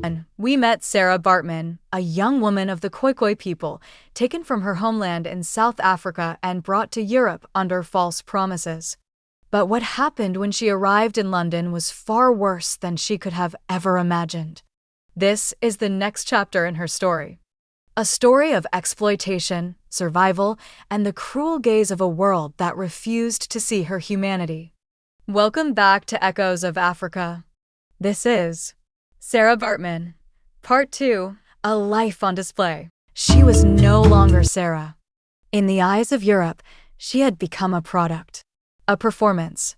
And we met Sarah Baartman, a young woman of the Khoikhoi people, taken from her homeland in South Africa and brought to Europe under false promises. But what happened when she arrived in London was far worse than she could have ever imagined. This is the next chapter in her story. A story of exploitation, survival, and the cruel gaze of a world that refused to see her humanity. Welcome back to Echoes of Africa. This is Sarah Baartman, Part 2, A Life on Display. She was no longer Sarah. In the eyes of Europe, she had become a product, a performance.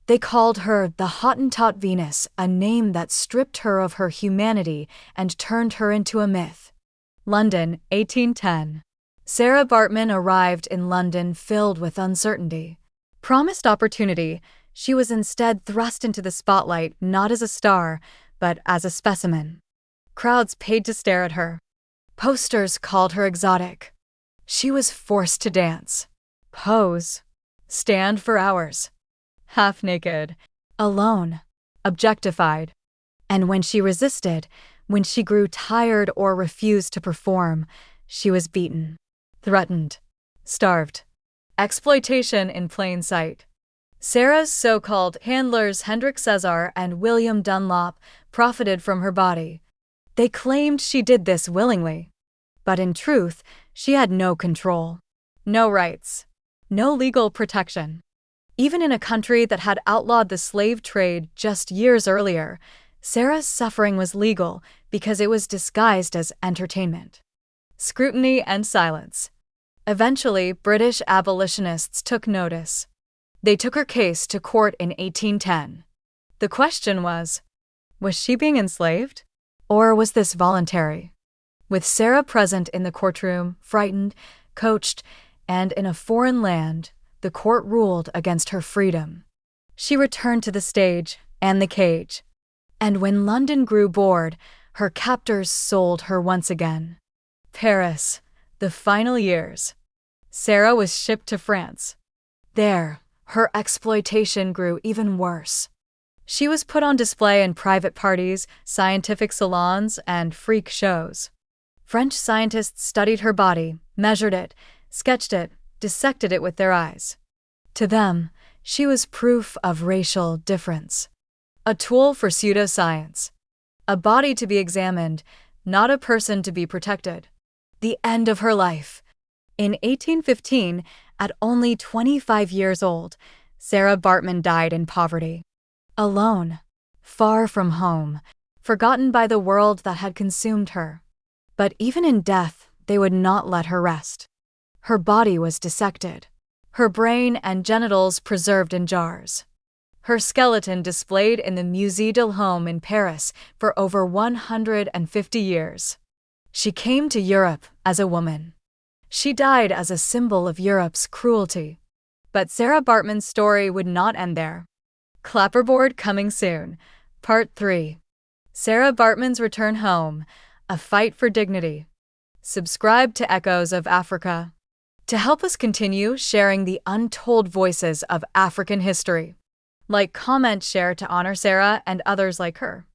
They called her the Hottentot Venus, a name that stripped her of her humanity and turned her into a myth. London, 1810. Sarah Baartman arrived in London filled with uncertainty. Promised opportunity, she was instead thrust into the spotlight not as a star, but as a specimen. Crowds paid to stare at her. Posters called her exotic. She was forced to dance, pose, stand for hours, half naked, alone, objectified. And when she resisted, when she grew tired or refused to perform, she was beaten, threatened, starved. Exploitation in plain sight. Sarah's so-called handlers Hendrik Cesar and William Dunlop profited from her body. They claimed she did this willingly. But in truth, she had no control, no rights, no legal protection. Even in a country that had outlawed the slave trade just years earlier, Sarah's suffering was legal because it was disguised as entertainment. Scrutiny and silence. Eventually, British abolitionists took notice. They took her case to court in 1810. The question was she being enslaved? Or was this voluntary? With Sarah present in the courtroom, frightened, coached, and in a foreign land, the court ruled against her freedom. She returned to the stage and the cage. And when London grew bored, her captors sold her once again. Paris, the final years. Sarah was shipped to France. There, her exploitation grew even worse. She was put on display in private parties, scientific salons, and freak shows. French scientists studied her body, measured it, sketched it, dissected it with their eyes. To them, she was proof of racial difference. A tool for pseudoscience. A body to be examined, not a person to be protected. The end of her life. In 1815, at only 25 years old, Sarah Baartman died in poverty. Alone, far from home, forgotten by the world that had consumed her. But even in death, they would not let her rest. Her body was dissected, her brain and genitals preserved in jars. Her skeleton displayed in the Musée d'Homme in Paris for over 150 years. She came to Europe as a woman. She died as a symbol of Europe's cruelty. But Sarah Baartman's story would not end there. Clapperboard coming soon. Part 3. Sarah Baartman's return home, a fight for dignity. Subscribe to Echoes of Africa to help us continue sharing the untold voices of African history. Like, comment, share to honor Sarah and others like her.